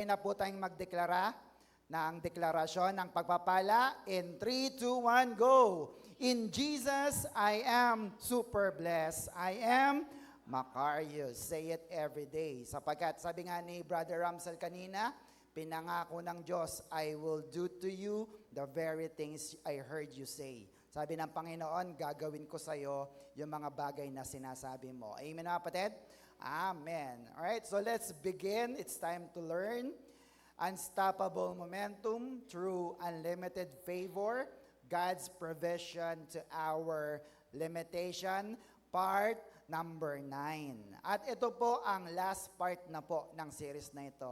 na po tayong magdeklara ng deklarasyon ng pagpapala. In 3, 2, 1, go! In Jesus, I am super blessed. I am Macarius. Say it every day. Sapagkat sabi nga ni Brother Ramsel kanina, pinangako ng Diyos, I will do to you the very things I heard you say. Sabi ng Panginoon, gagawin ko sa iyo yung mga bagay na sinasabi mo. Amen na kapatid? Amen. Alright, so let's begin. It's time to learn. Unstoppable momentum through unlimited favor, God's provision to our limitation, part number 9. At ito po ang last part na po ng series na ito.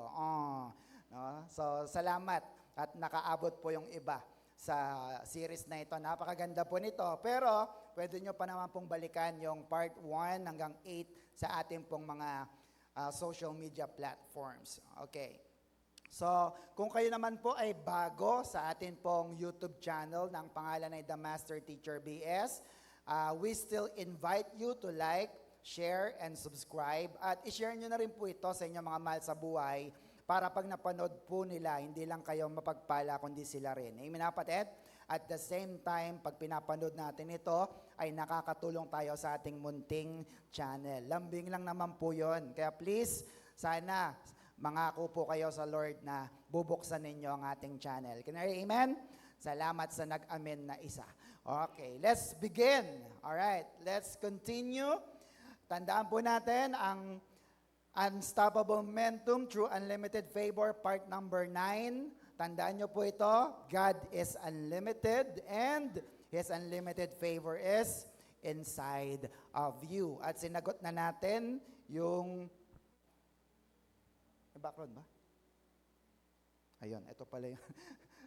No? So, salamat at nakaabot po yung iba sa series na ito. Napakaganda po nito. Pero, pwede nyo pa naman pong balikan yung part 1 hanggang 8 sa ating pong mga social media platforms. Okay. So, kung kayo naman po ay bago sa atin pong YouTube channel ng pangalan ay The Master Teacher BS, we still invite you to like, share, and subscribe. At i-share nyo na rin po ito sa inyong mga mahal sa buhay para pag napanood po nila, hindi lang kayo mapagpala, kundi sila rin. Amen, kapatid? At the same time, pag pinapanood natin ito, ay nakakatulong tayo sa ating munting channel. Lambing lang naman po yun. Kaya please, sana mangako po kayo sa Lord na bubuksan ninyo ang ating channel. Can I amen? Salamat sa nag-amen na isa. Okay, let's begin. Alright, let's continue. Tandaan po natin ang Unstoppable Momentum through Unlimited Favor, part number 9. Tandaan nyo po ito, God is unlimited and His unlimited favor is inside of you. At sinagot na natin yung background ba? Ayun, ito pala yun.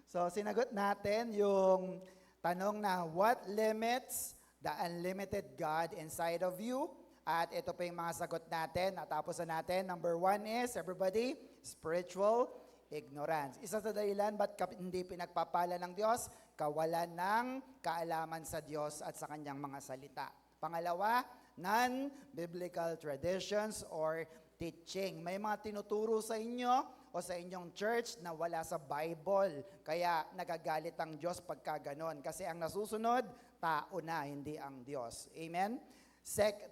So, sinagot natin yung tanong na, what limits the unlimited God inside of you? At ito pa yung mga sagot natin. Natapos na natin. Number 1 is, everybody, spiritual ignorance. Isa sa dahilan, ba't hindi pinagpapala ng Diyos? Kawalan ng kaalaman sa Diyos at sa kanyang mga salita. Pangalawa, non-biblical traditions or teaching. May mga tinuturo sa inyo o sa inyong church na wala sa Bible. Kaya nagagalit ang Diyos pagka ganon. Kasi ang nasusunod, tao na, hindi ang Diyos. Amen?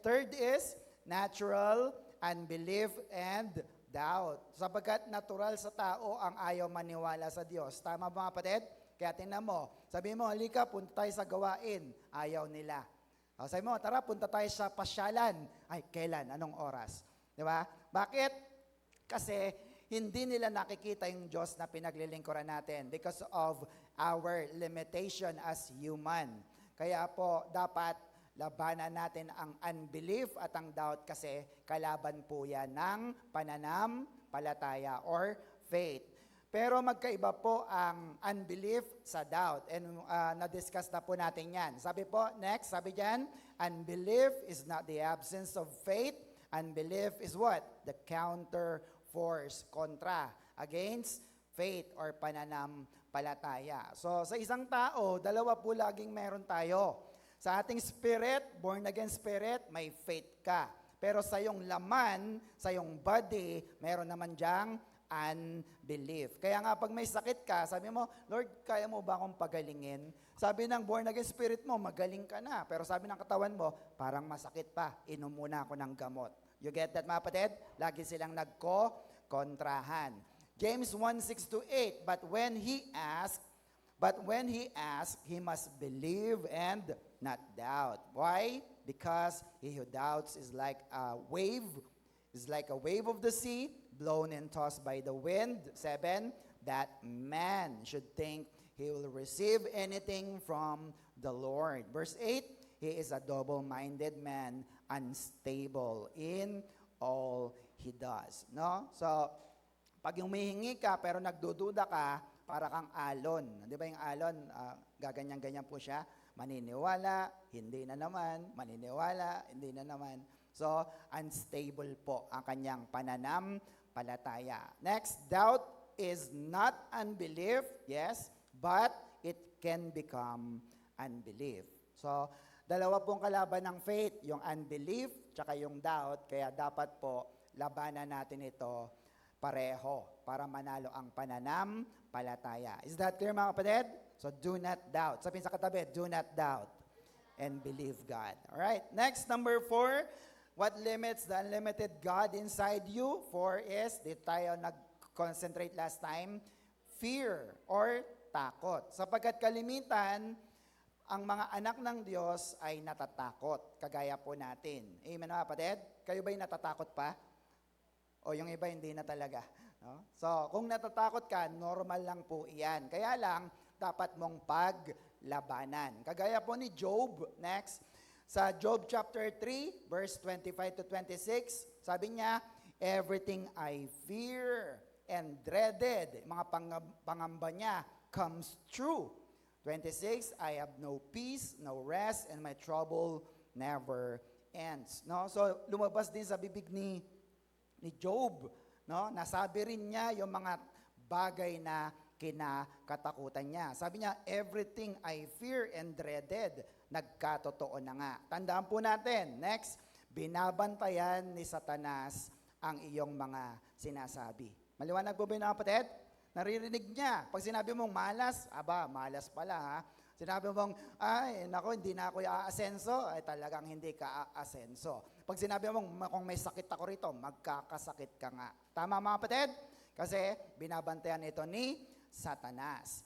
Third is natural unbelief and doubt. Sapagkat natural sa tao ang ayaw maniwala sa Diyos. Tama ba mga kapatid? Kaya tingnan mo, sabi mo, halika, punta tayo sa gawain. Ayaw nila. Sabi mo, tara, punta tayo sa pasyalan. Ay, kailan? Anong oras? Di ba? Bakit? Kasi hindi nila nakikita yung Diyos na pinaglilingkuran natin because of our limitation as human. Kaya po, dapat labanan natin ang unbelief at ang doubt kasi kalaban po yan ng pananampalataya or faith. Pero magkaiba po ang unbelief sa doubt. And na-discuss na po natin yan. Sabi po, next, sabi dyan, unbelief is not the absence of faith. Unbelief is what? The counter force, kontra, against faith or pananampalataya. So sa isang tao, dalawa po laging meron tayo. Sa ating spirit, born again spirit, may faith ka. Pero sa iyong laman, sa iyong body, meron naman diyang unbelief. Kaya nga pag may sakit ka, sabi mo, Lord, kaya mo ba akong pagalingin? Sabi ng born again spirit mo, magaling ka na. Pero sabi ng katawan mo, parang masakit pa, inom muna ako ng gamot. You get that, mga kapatid? Lagi silang nagko-kontrahan. James 1:6-8, but when he asked, he must believe and not doubt. Why? Because he who doubts is like a wave of the sea, blown and tossed by the wind. 7, that man should think he will receive anything from the Lord. Verse 8, he is a double-minded man, unstable in all he does. No? So, pag humihingi ka pero nagdududa ka, para kang alon. Di ba yung alon, gaganyan-ganyan po siya, maniniwala, hindi na naman, maniniwala, hindi na naman. So, unstable po ang kanyang pananampalataya. Next, doubt is not unbelief, yes, but it can become unbelief. So, dalawa pong kalaban ng faith, yung unbelief, tsaka yung doubt, kaya dapat po labanan natin ito pareho para manalo ang pananampalataya. Is that clear mga kapatid? So do not doubt. Sabihin sa katabi, do not doubt and believe God. All right. Next, number 4, what limits the unlimited God inside you? 4 is, dito tayo nag-concentrate last time, fear or takot. Sapagkat kalimitan, ang mga anak ng Diyos ay natatakot, kagaya po natin. Amen mga kapatid? Kayo ba'y natatakot pa? O yung iba hindi na talaga. No? So, kung natatakot ka, normal lang po iyan. Kaya lang, dapat mong paglabanan. Kagaya po ni Job, next, sa Job chapter 3, verse 25 to 26, sabi niya, everything I fear and dreaded, mga pangamba niya, comes true. 26, I have no peace, no rest, and my trouble never ends. No? So, lumabas din sa bibig ni Job, no? Nasabi rin niya yung mga bagay na kinakatakutan niya. Sabi niya, everything I fear and dreaded, nagkatotoo na nga. Tandaan po natin, next, binabantayan ni Satanas ang iyong mga sinasabi. Maliwanag po ba yun, kapatid? Naririnig niya. Pag sinabi mong malas, malas pala ha. Sinabi mong, nako, hindi na ako aasenso, ay talagang hindi ka aasenso. Pag sinabi mong, kung may sakit ako rito, magkakasakit ka nga. Tama mga kapatid? Kasi binabantayan ito ni Satanas.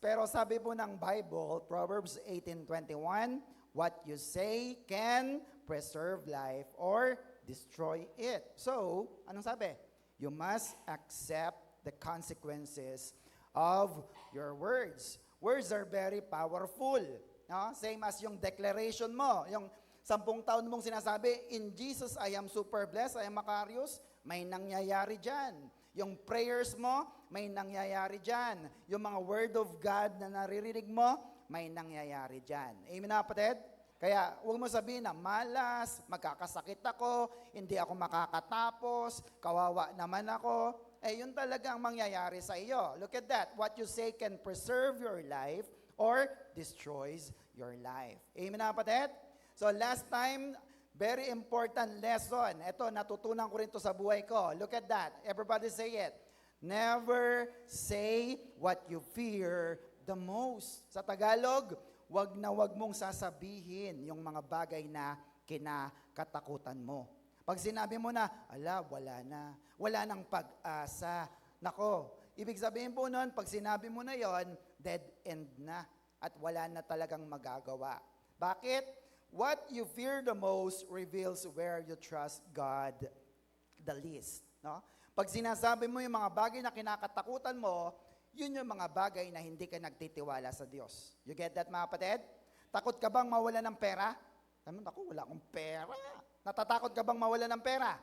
Pero sabi po ng Bible, Proverbs 18:21, what you say can preserve life or destroy it. So, anong sabi? You must accept the consequences of your words. Words are very powerful. No? Same as yung declaration mo. Yung 10 taon mong sinasabi, in Jesus I am super blessed, I am Macarius, may nangyayari dyan. Yung prayers mo, may nangyayari dyan. Yung mga word of God na naririnig mo, may nangyayari dyan. Amen na kapatid? Kaya huwag mo sabihin na malas, magkakasakit ako, hindi ako makakatapos, kawawa naman ako. Yun talaga ang mangyayari sa iyo. Look at that. What you say can preserve your life or destroys your life. Amen na kapatid? So last time, very important lesson. Ito, natutunan ko rin to sa buhay ko. Look at that. Everybody say it. Never say what you fear the most. Sa Tagalog, wag na wag mong sasabihin yung mga bagay na kinakatakutan mo. Pag sinabi mo na, wala nang pag-asa. Nako, ibig sabihin po nun, pag sinabi mo na yon, dead end na at wala na talagang magagawa. Bakit? What you fear the most reveals where you trust God the least. No? Pag sinasabi mo yung mga bagay na kinakatakutan mo, yun yung mga bagay na hindi ka nagtitiwala sa Diyos. You get that mga kapatid? Takot ka bang mawala ng pera? Ako, wala akong pera. Natatakot ka bang mawala ng pera?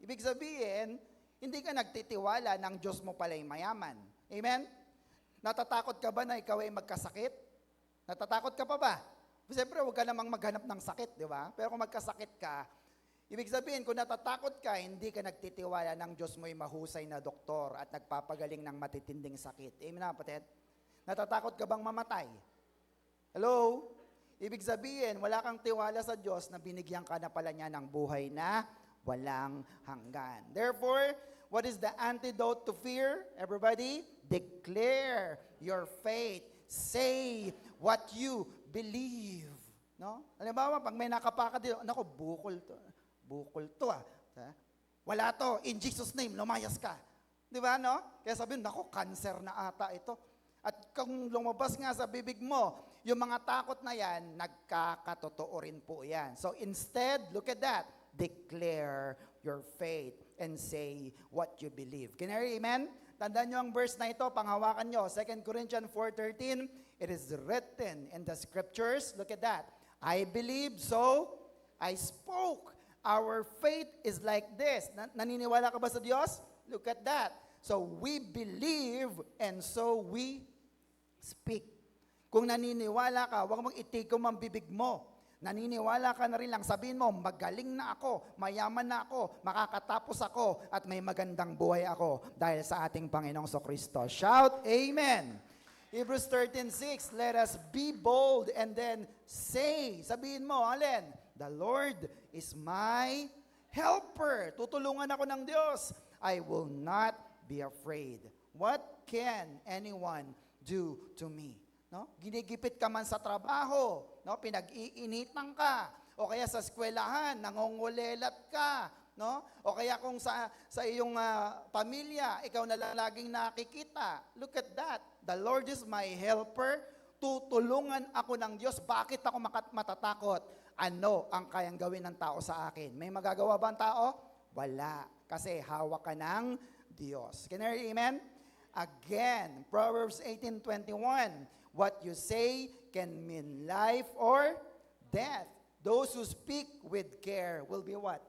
Ibig sabihin, hindi ka nagtitiwala ng Diyos mo pala'y mayaman. Amen? Natatakot ka ba na ikaw ay magkasakit? Natatakot ka pa ba? Siyempre, huwag ka namang maghanap ng sakit, di ba? Pero kung magkasakit ka, ibig sabihin, kung natatakot ka, hindi ka nagtitiwala ng Diyos mo ay mahusay na doktor at nagpapagaling ng matitinding sakit. Amen na, kapatid? Natatakot ka bang mamatay? Hello? Ibig sabihin, wala kang tiwala sa Diyos na binigyan ka na pala niya ng buhay na walang hanggan. Therefore, what is the antidote to fear? Everybody, declare your faith. Say what you believe. No? Halimbawa, pag may nakapaka dito, nako, bukol to ah. Wala to, in Jesus' name, lumayas ka. Di ba, no? Kaya sabihin, nako, cancer na ata ito. At kung lumabas nga sa bibig mo, yung mga takot na yan, nagkakatotoo rin po yan. So instead, look at that. Declare your faith and say what you believe. Can you hear, amen? Tandaan nyo ang verse na ito, panghawakan nyo. 2 Corinthians 4:13, it is written in the scriptures, look at that. I believe, so I spoke. Our faith is like this. Naniniwala ka ba sa Diyos? Look at that. So we believe and so we speak. Kung naniniwala ka, huwag mong itikom ang bibig mo. Naniniwala ka na rin lang, sabihin mo, magaling na ako, mayaman na ako, makakatapos ako, at may magandang buhay ako dahil sa ating Panginoong Kristo. Shout, Amen! Hebrews 13:6, let us be bold and then say, sabihin mo, alin? The Lord is my helper. Tutulungan ako ng Diyos. I will not be afraid. What can anyone do to me? No? Ginigipit ka man sa trabaho, no? Pinag-iinitan ka, o kaya sa eskwelahan, nangongulelat ka, no? O kaya kung sa iyong pamilya, ikaw na laging nakikita. Look at that. The Lord is my helper. Tutulungan ako ng Diyos. Bakit ako matatakot? Ano ang kayang gawin ng tao sa akin? May magagawa ba ang tao? Wala. Kasi hawak ka ng Diyos. Can I hear amen? Again, Proverbs 18:21. What you say can mean life or death. Those who speak with care will be what?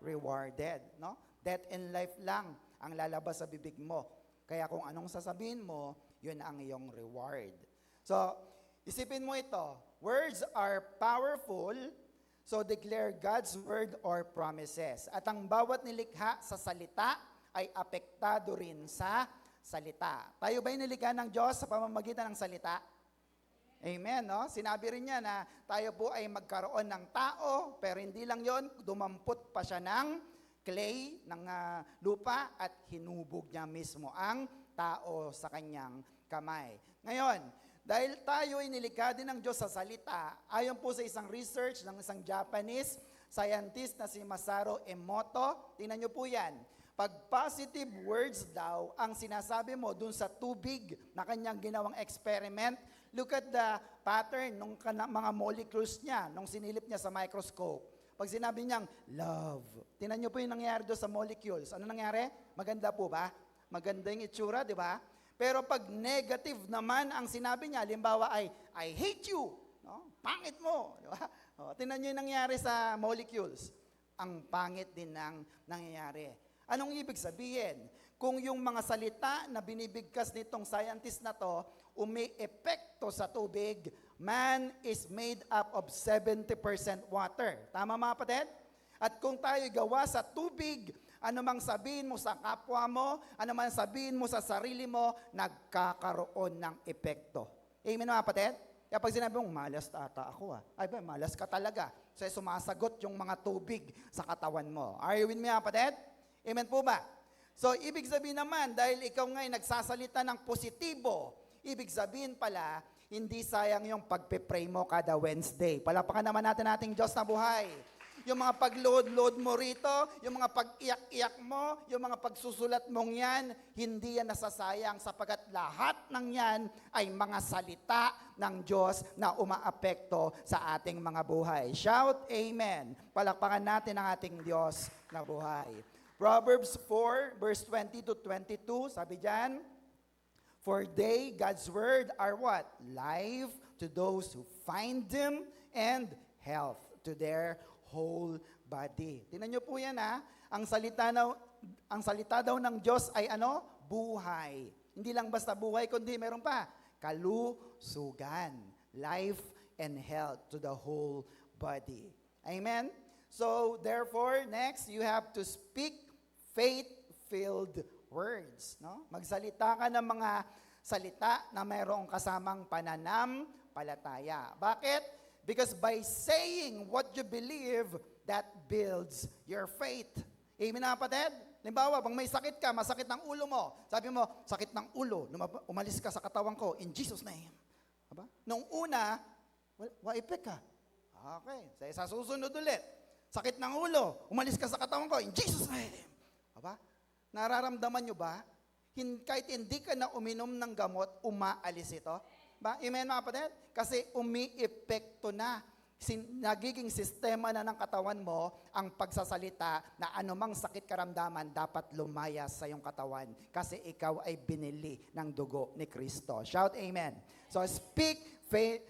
Rewarded. No? Death and life lang ang lalabas sa bibig mo. Kaya kung anong sasabihin mo, yun ang iyong reward. So, isipin mo ito. Words are powerful, so declare God's word or promises. At ang bawat nilikha sa salita ay apektado rin sa salita. Tayo ba'y nilikha ng Diyos sa pamamagitan ng salita? Amen, no? Sinabi rin niya na tayo po ay magkaroon ng tao, pero hindi lang yon, dumampot pa siya ng clay, ng lupa, at hinubog niya mismo ang tao sa kanyang kamay. Ngayon, dahil tayo ay nilikha din ng Diyos sa salita, ayon po sa isang research ng isang Japanese scientist na si Masaru Emoto, tingnan niyo po yan. Pag positive words daw ang sinasabi mo dun sa tubig na kanyang ginawang experiment, look at the pattern ng mga molecules niya nung sinilip niya sa microscope. Pag sinabi niyang love, tingnan niyo po yung nangyari doon sa molecules. Ano nangyari? Maganda po ba? Maganda yung itsura, di ba? Pero pag negative naman ang sinabi niya, halimbawa ay, I hate you, no? Pangit mo, di ba? O, tingnan niyo yung nangyari sa molecules. Ang pangit din ang nangyayari. Anong ibig sabihin? Kung yung mga salita na binibigkas nitong scientist na to, umi-epekto sa tubig, man is made up of 70% water. Tama mga kapatid? At kung tayo gawa sa tubig, ano mang sabihin mo sa kapwa mo, ano mang sabihin mo sa sarili mo, nagkakaroon ng epekto. Amen mga kapatid? Kaya pag sinabi mong, malas ata ako ay ba, malas ka talaga. So sumasagot yung mga tubig sa katawan mo. Are you with me mga kapatid? Amen po ba? So ibig sabihin naman, dahil ikaw nga'y nagsasalita ng positibo, ibig sabihin pala, hindi sayang yung pagpe-pray mo kada Wednesday. Palapakan naman natin ating Diyos na buhay. Yung mga pag-load mo rito, yung mga pag-iyak-iyak mo, yung mga pagsusulat mong yan, hindi yan nasasayang sapagkat lahat ng yan ay mga salita ng Diyos na umaapekto sa ating mga buhay. Shout, Amen. Palakpakan natin ang ating Diyos na buhay. Proverbs 4, verse 20 to 22, sabi dyan, for they, God's word, are what? Life to those who find them and health to their whole body. Tingnan niyo po yan ang salita daw ng Diyos ay ano? Buhay. Hindi lang basta buhay, kundi meron pa, kalusugan, life and health to the whole body. Amen? So, therefore, next, you have to speak faith-filled words. No? Magsalita ka ng mga salita na mayroong kasamang pananampalataya. Bakit? Because by saying what you believe, that builds your faith. Amen na kapatid? Halimbawa, pag may sakit ka, masakit ng ulo mo. Sabi mo, sakit ng ulo, umalis ka sa katawan ko, in Jesus' name. Aba? Nung una, waipik ka. Okay, sa susunod ulit. Sakit ng ulo, umalis ka sa katawan ko, in Jesus' name. Aba? Nararamdaman nyo ba? Kahit hindi ka na uminom ng gamot, umaalis ito. Ba? Amen mga kapatid? Kasi umi-epekto na. Nagiging sistema na ng katawan mo ang pagsasalita na anumang sakit karamdaman dapat lumayas sa iyong katawan kasi ikaw ay binili ng dugo ni Kristo. Shout amen. So speak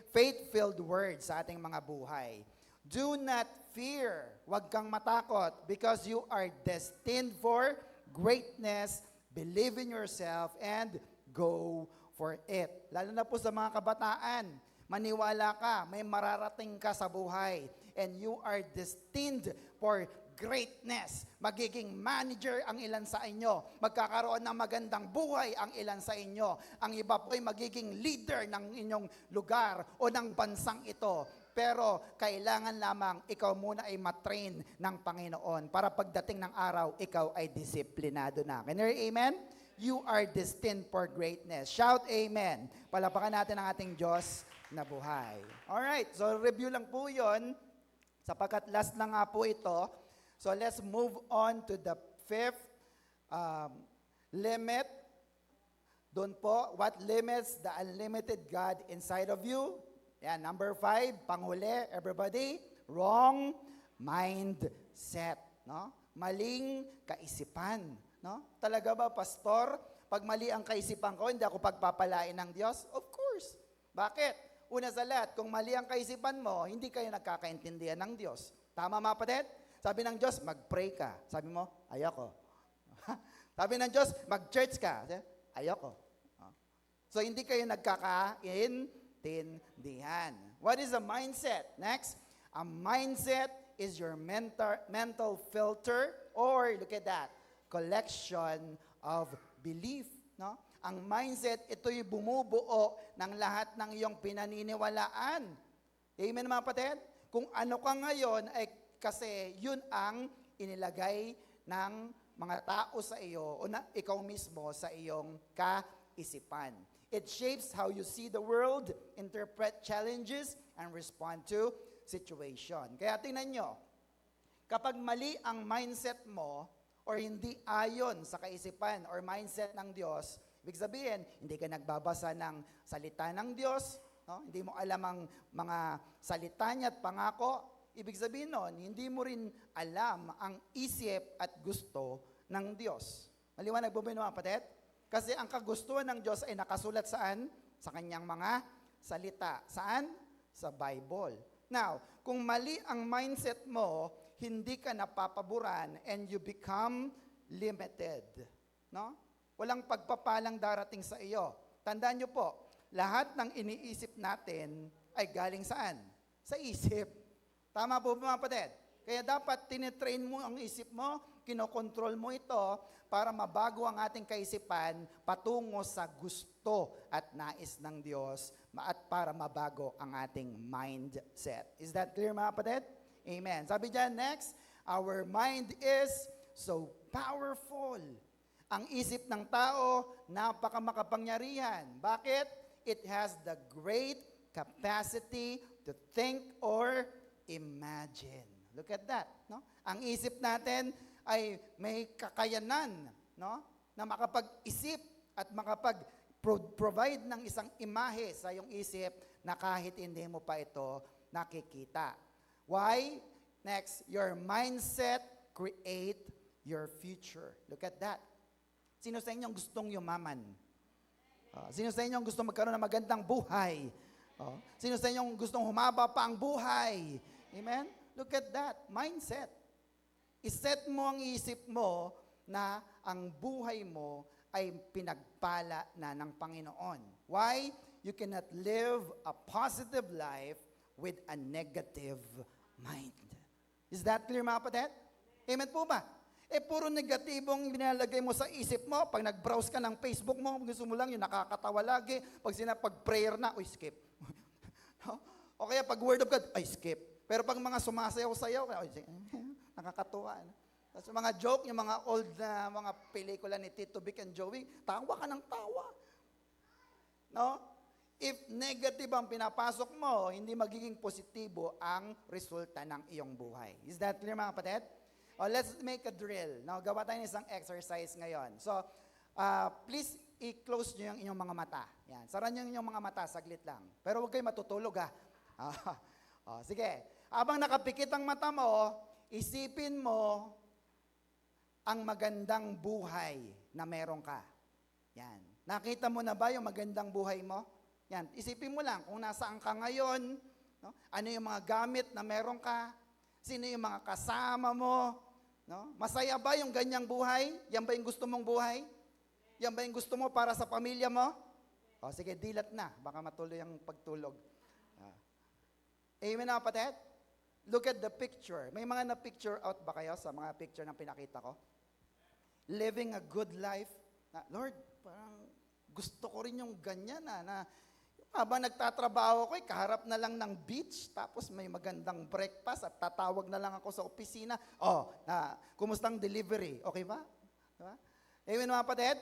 faith-filled words sa ating mga buhay. Do not fear. Huwag kang matakot because you are destined for greatness. Believe in yourself and go for it. Lalo na po sa mga kabataan, maniwala ka, may mararating ka sa buhay and you are destined for greatness. Magiging manager ang ilan sa inyo. Magkakaroon ng magandang buhay ang ilan sa inyo. Ang iba po ay magiging leader ng inyong lugar o ng bansang ito. Pero kailangan lamang ikaw muna ay matrain ng Panginoon para pagdating ng araw, ikaw ay disiplinado na. Can you hear amen? You are destined for greatness. Shout amen. Palapakan natin ang ating Diyos na buhay. Alright, so review lang po yun. Sapagkat last na nga po ito. So let's move on to the fifth limit. Doon po, what limits the unlimited God inside of you? Yan, number 5, panghuli, everybody, wrong mindset, no? Maling kaisipan, no? Talaga ba, pastor, pag mali ang kaisipan ko, hindi ako pagpapalain ng Diyos? Of course. Bakit? Una sa lahat, kung mali ang kaisipan mo, hindi kayo nagkakaintindihan ng Diyos. Tama mga kapatid? Sabi ng Diyos, mag-pray ka. Sabi mo, ayoko. Sabi ng Diyos, mag-church ka. Ayoko. So, hindi kayo nagkakaintindihan. What is a mindset? Next, a mindset is your mental filter, or look at that, collection of belief. No? Ang mindset, ito'y bumubuo ng lahat ng iyong pinaniniwalaan. Amen mga kapatid? Kung ano ka ngayon, ay kasi yun ang inilagay ng mga tao sa iyo o na ikaw mismo sa iyong kaisipan. It shapes how you see the world, interpret challenges, and respond to situation. Kaya tingnan nyo, kapag mali ang mindset mo or hindi ayon sa kaisipan or mindset ng Diyos, ibig sabihin, hindi ka nagbabasa ng salita ng Diyos, no? Hindi mo alam ang mga salita niya at pangako, ibig sabihin nun, hindi mo rin alam ang isip at gusto ng Diyos. Maliwanag po ba yun mga kapatid? Kasi ang kagustuhan ng Diyos ay nakasulat saan? Sa kanyang mga salita. Saan? Sa Bible. Now, kung mali ang mindset mo, hindi ka napapaboran and you become limited. No? Walang pagpapalang darating sa iyo. Tandaan niyo po, lahat ng iniisip natin ay galing saan? Sa isip. Tama po mga kapatid? Kaya dapat tinitrain mo ang isip mo, kinokontrol mo ito para mabago ang ating kaisipan patungo sa gusto at nais ng Diyos at para mabago ang ating mindset. Is that clear mga kapatid? Amen. Sabi dyan, next, our mind is so powerful. Ang isip ng tao, napakamakapangyarihan. Bakit? It has the great capacity to think or imagine. Look at that, no? Ang isip natin ay may kakayanan, no? Na makapag-isip at makapag-provide ng isang imahe sa iyong isip na kahit hindi mo pa ito nakikita. Why? Next, your mindset create your future. Look at that. Sino sa inyong gustong yumaman? Sino sa inyong gustong magkaroon ng magandang buhay? Sino sa inyong gustong humaba pa ang buhay? Amen? Look at that, mindset. Iset mo ang isip mo na ang buhay mo ay pinagpala na ng Panginoon. Why? You cannot live a positive life with a negative mind. Is that clear mga kapatid? Amen po ba? Puro negatibong binalagay mo sa isip mo. Pag nag-browse ka ng Facebook mo, gusto mo lang yung nakakatawa lagi. Pag prayer na, skip. O kaya pag word of God, skip. Pero pag mga sumasayaw-sayaw, nakakatuwa. Tapos mga joke, yung mga old na mga pelikula ni Tito Vic and Joey, tawa ka ng tawa. No? If negative ang pinapasok mo, hindi magiging positibo ang resulta ng iyong buhay. Is that clear mga kapatid? Let's make a drill. Now, gawa tayo ng isang exercise ngayon. So, please i-close nyo yung inyong mga mata. Yan. Sara nyo yung mga mata, saglit lang. Pero huwag kayo matutulog sige. Habang nakapikit ang mata mo, isipin mo ang magandang buhay na meron ka. Yan. Nakita mo na ba yung magandang buhay mo? Yan. Isipin mo lang kung nasaan ka ngayon, no? Ano yung mga gamit na meron ka, sino yung mga kasama mo, no? Masaya ba yung ganyang buhay? Yan ba yung gusto mong buhay? Yan ba yung gusto mo para sa pamilya mo? Sige, dilat na. Baka matuloy ang pagtulog. Amen na kapatid? Look at the picture. May mga na-picture out ba kayo sa mga picture na pinakita ko? Living a good life. Lord, parang gusto ko rin yung ganyan na Habang nagtatrabaho ko, kaharap na lang ng beach, tapos may magandang breakfast at tatawag na lang ako sa opisina. Kumustang delivery? Okay ba? Diba? Amen mga kapatid?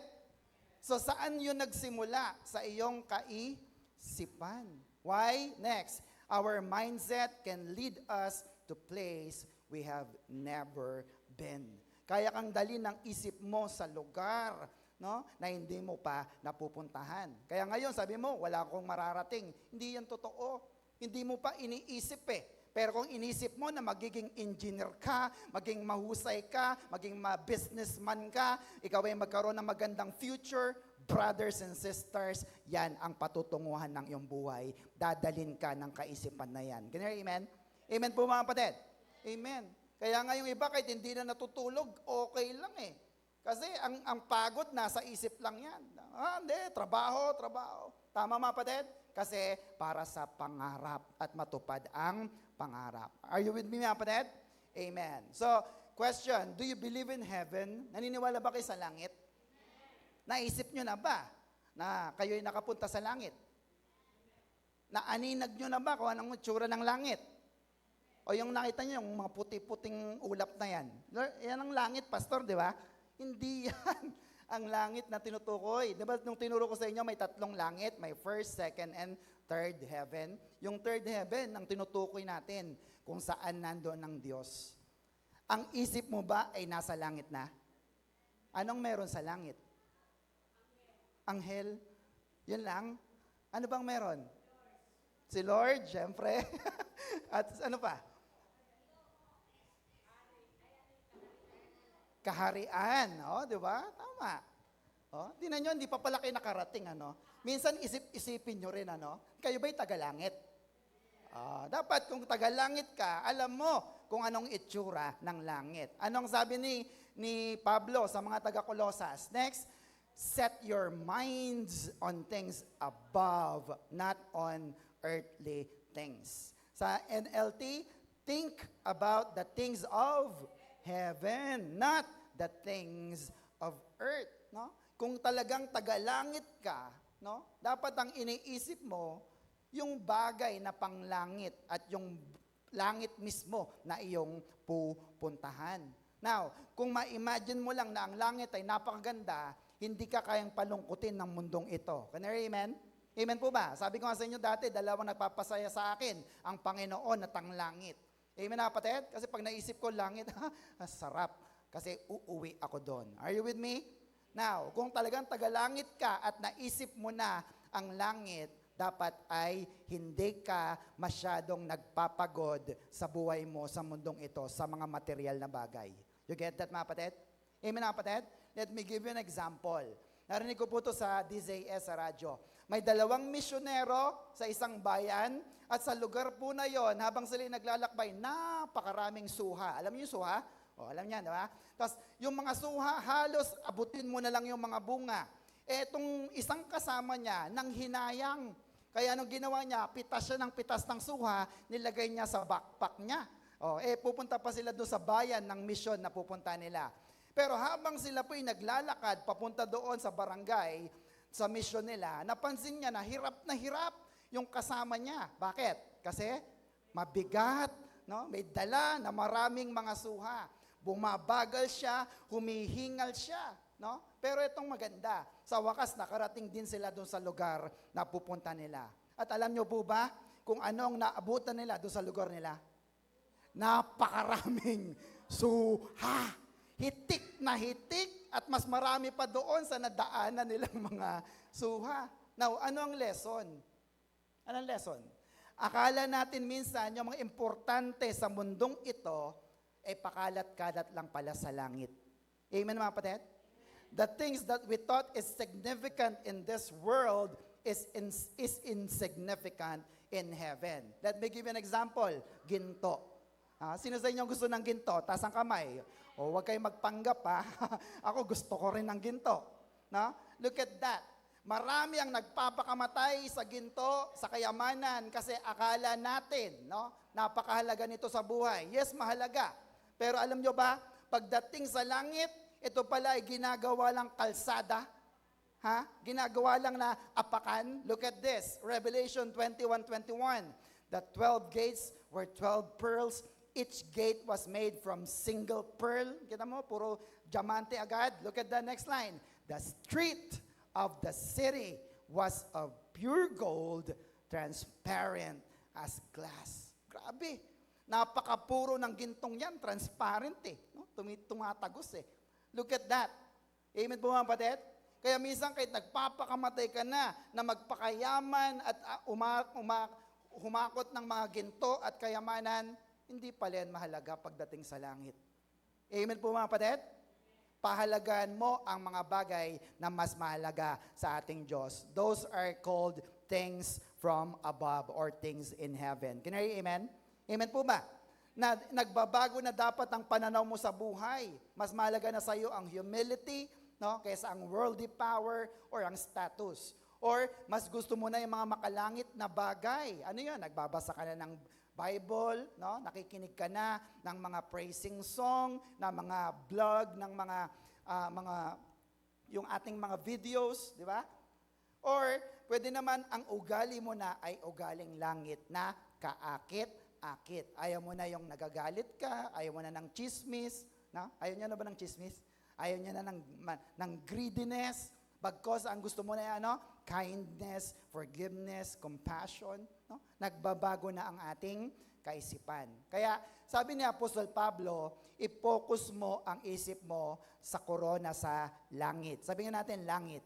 So saan yun nagsimula? Sa iyong kaisipan. Why? Next, our mindset can lead us to place we have never been. Kaya kang dalhin ng isip mo sa lugar, no, na hindi mo pa napupuntahan. Kaya ngayon, sabi mo, wala akong mararating. Hindi yan totoo. Hindi mo pa iniisip eh. Pero kung inisip mo na magiging engineer ka, maging mahusay ka, maging businessman ka, ikaw ay magkaroon ng magandang future, brothers and sisters, yan ang patutunguhan ng iyong buhay. Dadalhin ka ng kaisipan na yan. Ganyan, amen? Amen po mga kapatid? Amen. Kaya nga yung iba, kahit hindi na natutulog, okay lang eh. Kasi ang pagod nasa isip lang yan. Hindi, trabaho. Tama mga kapatid? Kasi para sa pangarap at matupad ang pangarap. Are you with me mga kapatid? Amen. So, question, do you believe in heaven? Naniniwala ba kayo sa langit? Naisip nyo na ba na kayo'y nakapunta sa langit? Naaninag nyo na ba kung anong tsura ng langit? O yung nakita nyo, yung mga puti-puting ulap na yan. Yan ang langit, pastor, di ba? Hindi yan ang langit na tinutukoy. Diba nung tinuro ko sa inyo, may 3 langit, may first, second, and third heaven. Yung third heaven, ang tinutukoy natin kung saan nandoon ang Diyos. Ang isip mo ba ay nasa langit na? Anong meron sa langit? Anghel? Yun lang? Ano bang meron? Si Lord, syempre. At ano pa? Kaharian, di ba? Tama. Tingnan nyo, hindi pa pala kayo nakarating, Minsan isip-isipin nyo rin, Kayo ba'y tagalangit? Dapat kung tagalangit ka, alam mo kung anong itsura ng langit. Anong sabi ni Pablo sa mga taga-Colosas? Next, set your minds on things above, not on earthly things. Sa NLT, think about the things of heaven, not the things of earth, no? Kung talagang tagalangit ka, no? Dapat ang iniisip mo yung bagay na panglangit at yung langit mismo na iyong pupuntahan. Now, kung ma-imagine mo lang na ang langit ay napakaganda, hindi ka kayang palungkutin ng mundong ito. Canary, amen? Amen po ba? Sabi ko nga sa inyo dati, 2 nagpapasaya sa akin, ang Panginoon at ang langit. Amen na kapatid? Kasi pag naisip ko langit, sarap. Kasi uuwi ako doon. Are you with me? Now, kung talagang tagalangit ka at naisip mo na ang langit, dapat ay hindi ka masyadong nagpapagod sa buhay mo sa mundong ito, sa mga material na bagay. You get that mga kapatid? Amen na kapatid? Let me give you an example. Narinig ko po ito sa DZS sa radyo. May 2 misyonero sa isang bayan at sa lugar po na yon, habang sila naglalakbay, napakaraming suha. Alam niyo yung suha? Alam niya, di ba? Tapos yung mga suha, halos abutin mo na lang yung mga bunga. Etong isang kasama niya, nang hinayang. Kaya anong ginawa niya, pitas siya ng pitas ng suha, nilagay niya sa backpack niya. Pupunta pa sila doon sa bayan ng misyon na pupunta nila. Pero habang sila po'y naglalakad, papunta doon sa barangay, sa misyon nila, napansin niya na hirap yung kasama niya. Bakit? Kasi mabigat, no? May dala na maraming mga suha. Bumabagal siya, humihingal siya, no? Pero itong maganda, sa wakas nakarating din sila doon sa lugar na pupunta nila. At alam niyo po ba kung anong naabutan nila doon sa lugar nila? Napakaraming suha. Hitik na hitik at mas marami pa doon sa nadaanan nilang mga suha. Now, ano ang lesson? Anong lesson? Akala natin minsan yung mga importante sa mundong ito ay pakalat-kalat lang pala sa langit. Amen mga kapatid? The things that we thought is significant in this world is insignificant in heaven. Let me give you an example. Ginto. Sino sa inyo gusto ng ginto? Taas ang kamay. Huwag kayong magpanggap ha. Ako gusto ko rin ng ginto. No? Look at that. Marami ang nagpapakamatay sa ginto, sa kayamanan, kasi akala natin, no, napakahalaga nito sa buhay. Yes, mahalaga. Pero alam nyo ba, pagdating sa langit, ito pala ay ginagawa lang kalsada. Ha? Ginagawa lang na apakan. Look at this. Revelation 21:21. The 12 gates were 12 pearls. Each gate was made from single pearl. Kita mo, puro diamante agad. Look at the next line. The street of the city was of pure gold, transparent as glass. Grabe. Napakapuro ng gintong yan. Transparent eh. No? Tumatagos eh. Look at that. Amen po mga kapatid? Kaya minsan kahit nagpapakamatay ka na magpakayaman at humakot ng mga ginto at kayamanan, hindi pala yan mahalaga pagdating sa langit. Amen po mga kapatid? Pahalagaan mo ang mga bagay na mas mahalaga sa ating Diyos. Those are called things from above or things in heaven. Can you hear amen? Amen po ba? Na nagbabago na dapat ang pananaw mo sa buhay. Mas mahalaga na sa iyo ang humility, no, kaysa ang worldly power or ang status. Or mas gusto mo na yung mga makalangit na bagay. Ano yun? Nagbabasa ka na ng Bible, no? Nakikinig ka na ng mga praising song, ng mga blog, ng mga yung ating mga videos, di ba? Or pwede naman ang ugali mo na ay ugaling langit na kaakit-akit. Ayaw mo na yung nagagalit ka, ayaw mo na ng chismis, no? Ayaw niya na ba ng chismis? Ayaw niya na ng greediness. Bagkos ang gusto mo na ano? Kindness, forgiveness, compassion. No? Nagbabago na ang ating kaisipan. Kaya sabi ni Apostol Pablo, i-focus mo ang isip mo sa korona sa langit. Sabihin natin langit.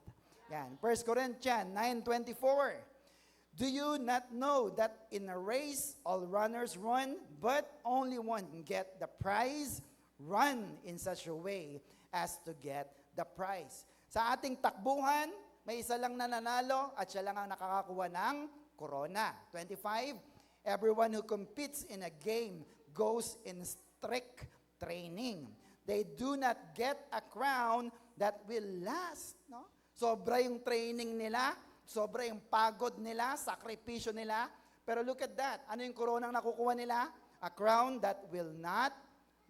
Yan. 1 Corinthians 9:24. Do you not know that in a race all runners run, but only one get the prize? Run in such a way as to get the prize. Sa ating takbuhan, may isa lang nananalo at siya lang ang nakakakuha ng corona. 25, everyone who competes in a game goes in strict training. They do not get a crown that will last. No? Sobra yung training nila, sobra yung pagod nila, sakripisyo nila. Pero look at that. Ano yung corona ang nakukuha nila? A crown that will not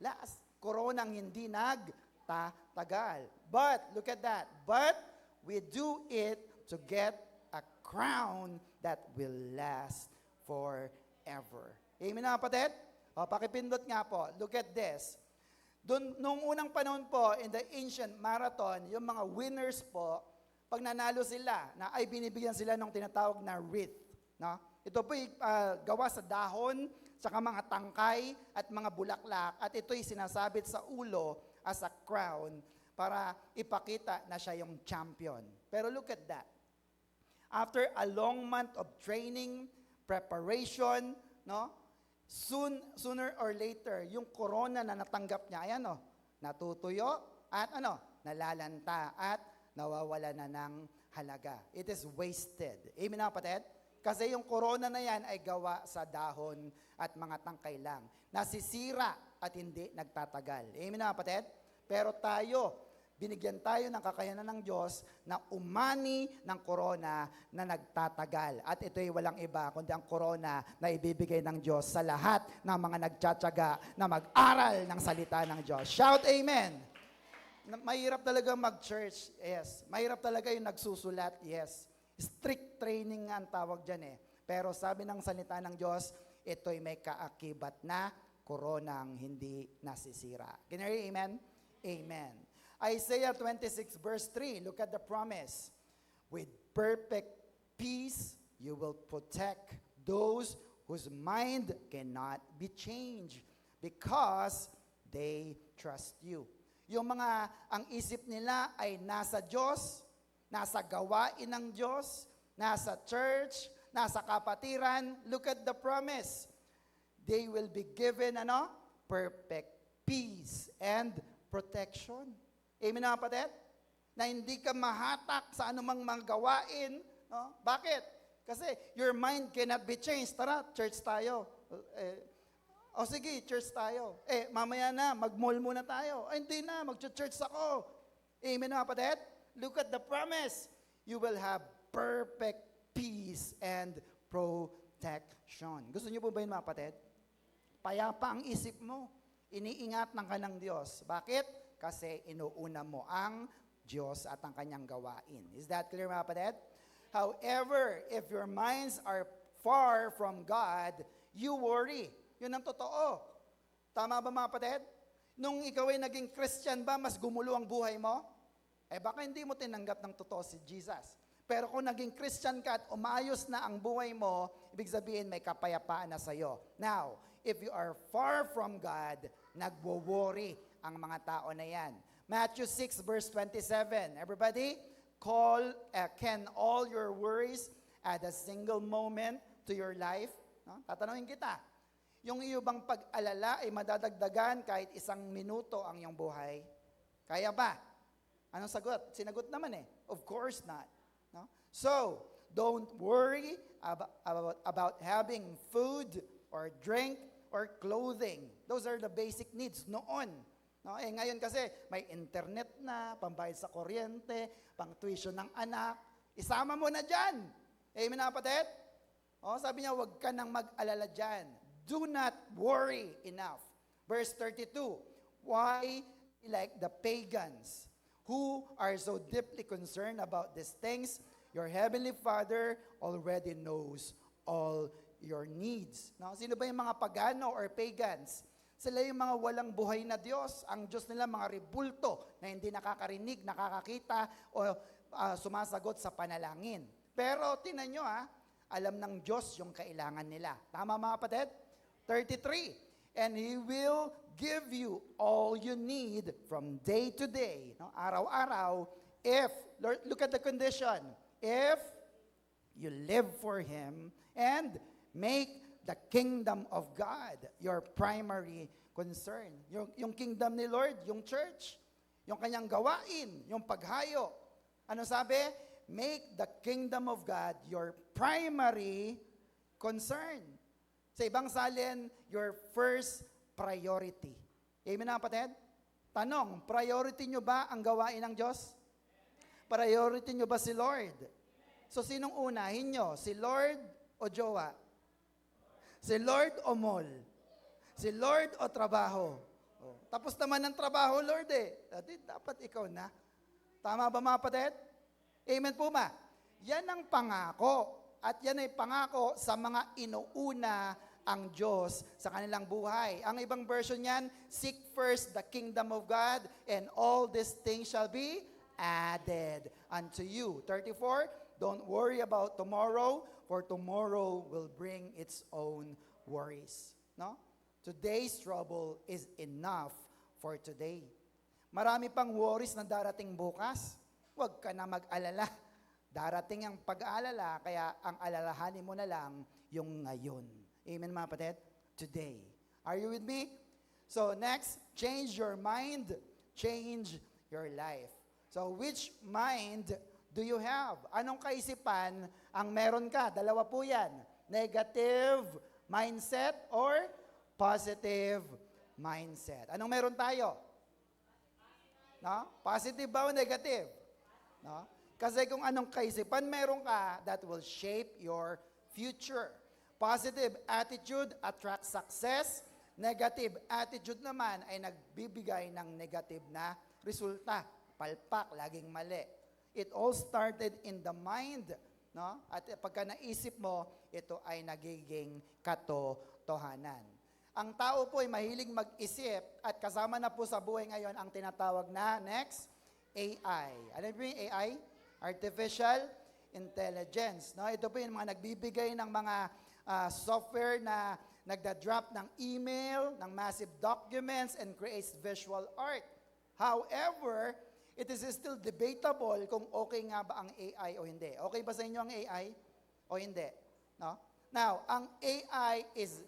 last. Corona ang hindi nagtatagal. But, look at that. But, we do it to get a crown that will last forever. Amen na kapatid? O, pakipindot nga po. Look at this. Nung unang panahon po, in the ancient marathon, yung mga winners po, pag nanalo sila, ay binibigyan sila ng tinatawag na wreath. No? Ito po gawa sa dahon, saka mga tangkay at mga bulaklak, at ito'y sinasabit sa ulo as a crown para ipakita na siya yung champion. Pero look at that. After a long month of training, preparation, no? Sooner or later, yung corona na natanggap niya, ayan natutuyo at nalalanta at nawawala na ng halaga. It is wasted. Amen na kapatid? Kasi yung corona na yan ay gawa sa dahon at mga tangkay lang. Nasisira at hindi nagtatagal. Amen na kapatid? Pero tayo, binigyan tayo ng kakayanan ng Diyos na umani ng corona na nagtatagal. At ito'y walang iba kundi ang corona na ibibigay ng Diyos sa lahat ng mga nagtsatsaga na mag-aral ng salita ng Diyos. Shout amen! Mahirap talaga mag-church, yes. Mahirap talaga yung nagsusulat, yes. Strict training nga ang tawag dyan eh. Pero sabi ng salita ng Diyos, ito'y may kaakibat na koronang hindi nasisira. Can you hear amen? Amen. Isaiah 26 verse 3, look at the promise. With perfect peace, you will protect those whose mind cannot be changed because they trust you. Yung mga, ang isip nila ay nasa Diyos, nasa gawain ng Diyos, nasa church, nasa kapatiran. Look at the promise. They will be given, perfect peace and protection. Amen na kapatid? Na hindi ka mahatak sa anumang mga gawain. No? Bakit? Kasi your mind cannot be changed. Tara, church tayo. Sige, church tayo. Mamaya na, mag-mall muna tayo. Hindi na, mag-church ako. Amen na kapatid? Look at the promise. You will have perfect peace and protection. Gusto niyo po ba yun mga kapatid? Payapa ang isip mo. Iniingatan ka ng Diyos. Bakit? Kasi inuuna mo ang Diyos at ang kanyang gawain. Is that clear, mga kapatid? However, if your minds are far from God, you worry. Yun ang totoo. Tama ba, mga kapatid? Nung ikaw ay naging Christian ba, mas gumulo ang buhay mo? Baka hindi mo tinanggap ng totoo si Jesus. Pero kung naging Christian ka at umayos na ang buhay mo, ibig sabihin may kapayapaan na sa'yo. Now, if you are far from God, nagwo-worry ang mga tao na yan. Matthew 6 verse 27. Everybody, can all your worries add a single moment to your life? No? Tatanungin kita, yung iyo bang pag-alala ay madadagdagan kahit 1 minuto ang iyong buhay? Kaya ba? Anong sagot? Sinagot naman Of course not. No? So, don't worry about having food or drink or clothing. Those are the basic needs noon. No? Ngayon kasi may internet na, pambayad sa kuryente, pang tuition ng anak. Isama mo na dyan. Amen na kapatid? Sabi niya, huwag ka nang mag-alala dyan. Do not worry enough. Verse 32, why like the pagans who are so deeply concerned about these things? Your heavenly Father already knows all your needs. No? Sino ba yung mga pagano or pagans? Sila yung mga walang buhay na Diyos. Ang Diyos nila mga rebulto na hindi nakakarinig, nakakakita o sumasagot sa panalangin. Pero tinan nyo alam ng Diyos yung kailangan nila. Tama mga kapatid? 33. And He will give you all you need from day to day. No? Araw-araw, if, Lord, look at the condition, if you live for Him and make the kingdom of God your primary concern. Yung kingdom ni Lord, yung church, yung kanyang gawain, yung paghayo. Ano sabi? Make the kingdom of God your primary concern. Sa ibang salin, your first priority. Amen na kapatid? Tanong, priority nyo ba ang gawain ng Diyos? Priority nyo ba si Lord? So sinong unahin nyo? Si Lord o jowa? Si Lord o mall? Si Lord o trabaho? Tapos naman ng trabaho, Lord dapat ikaw na. Tama ba mga kapatid? Amen po ba? Yan ang pangako. At yan ay pangako sa mga inuuna ang Diyos sa kanilang buhay. Ang ibang version niyan, seek first the kingdom of God and all these things shall be added unto you. 34, don't worry about tomorrow, for tomorrow will bring its own worries. No? Today's trouble is enough for today. Marami pang worries na darating bukas. Huwag ka na mag-alala. Darating ang pag-aalala, kaya ang alalahanin mo na lang yung ngayon. Amen mga kapatid? Today. Are you with me? So next, change your mind, change your life. So which mind do you have? Anong kaisipan ang meron ka? Dalawa po yan. Negative mindset or positive mindset. Anong meron tayo? No? Positive ba o negative? No? Kasi kung anong kaisipan meron ka, that will shape your future. Positive attitude attracts success. Negative attitude naman ay nagbibigay ng negative na resulta. Palpak, laging mali. It all started in the mind, no? At pagka naisip mo, ito ay nagiging katotohanan. Ang tao po ay mahilig mag-isip at kasama na po sa buhay ngayon ang tinatawag na next, AI. Ano po yung AI? Artificial Intelligence. No? Ito po yung mga nagbibigay ng mga software na nagda-drop ng email, ng massive documents, and creates visual art. However, it is still debatable kung okay nga ba ang AI o hindi. Okay ba sa inyo ang AI o hindi? No? Now, ang AI is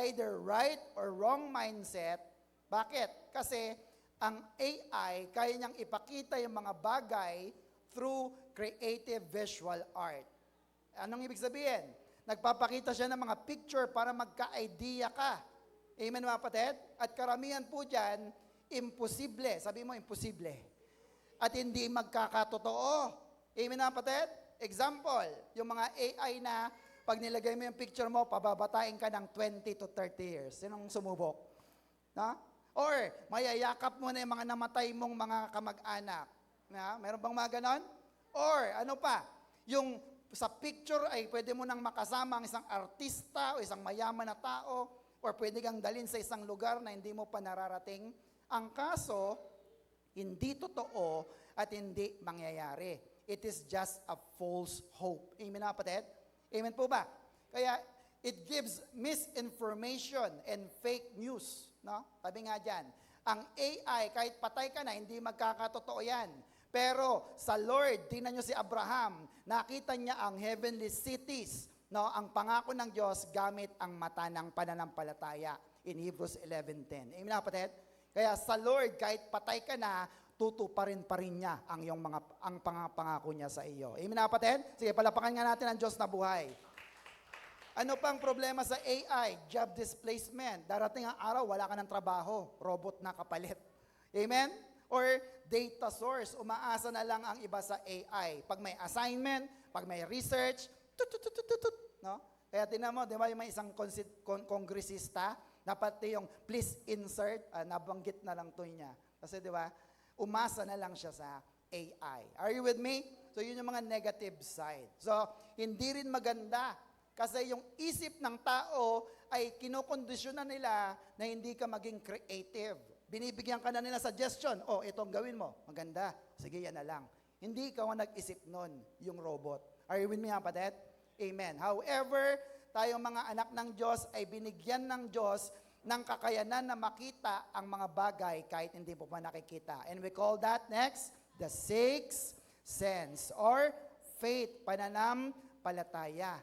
either right or wrong mindset. Bakit? Kasi ang AI, kaya niyang ipakita yung mga bagay through creative visual art. Anong ibig sabihin? Nagpapakita siya ng mga picture para magka-idea ka. Amen mga kapatid? At karamihan po dyan, imposible. Sabi mo, imposible. At hindi magkakatotoo. Amen mga kapatid? Example, yung mga AI na pag nilagay mo yung picture mo, pababatain ka ng 20 to 30 years. Sinong sumubok? No? Or, mayayakap mo na yung mga namatay mong mga kamag-anak. Meron bang mga ganon? Or ano pa, yung sa picture ay pwede mo nang makasama ang isang artista o isang mayaman na tao or pwede kang dalhin sa isang lugar na hindi mo pa nararating. Ang kaso, hindi totoo at hindi mangyayari. It is just a false hope. Amen na kapatid? Amen po ba? Kaya it gives misinformation and fake news. No? Sabi nga dyan, ang AI, kahit patay ka na, hindi magkakatotoo yan. Pero sa Lord, tingnan nyo si Abraham, nakita niya ang heavenly cities, no? Ang pangako ng Diyos gamit ang mata ng pananampalataya in Hebrews 11:10. Amen na kapatid? Kaya sa Lord, kahit patay ka na, tutuparin pa rin niya ang pangako niya sa iyo. Amen na kapatid? Sige, palapakan nga natin ang Diyos na buhay. Ano pang problema sa AI? Job displacement. Darating ang araw, wala ka ng trabaho. Robot na kapalit. Amen? Or data source. Umaasa na lang ang iba sa AI. Pag may assignment, pag may research, no? Kaya tinan mo, di ba yung may isang kongresista, na pati yung please insert, nabanggit na lang to niya. Kasi di ba, umasa na lang siya sa AI. Are you with me? So yun yung mga negative side. So, hindi rin maganda. Kasi yung isip ng tao ay kinokondisyonan nila na hindi ka maging creative. Binibigyan ka na nila suggestion. Oh, itong gawin mo. Maganda. Sige, yan na lang. Hindi ikaw ang nag-isip nun, yung robot. Are you with me, kapatid? Amen. However, tayong mga anak ng Diyos ay binigyan ng Diyos ng kakayanan na makita ang mga bagay kahit hindi po pa nakikita. And we call that next, the sixth sense or faith, pananampalataya.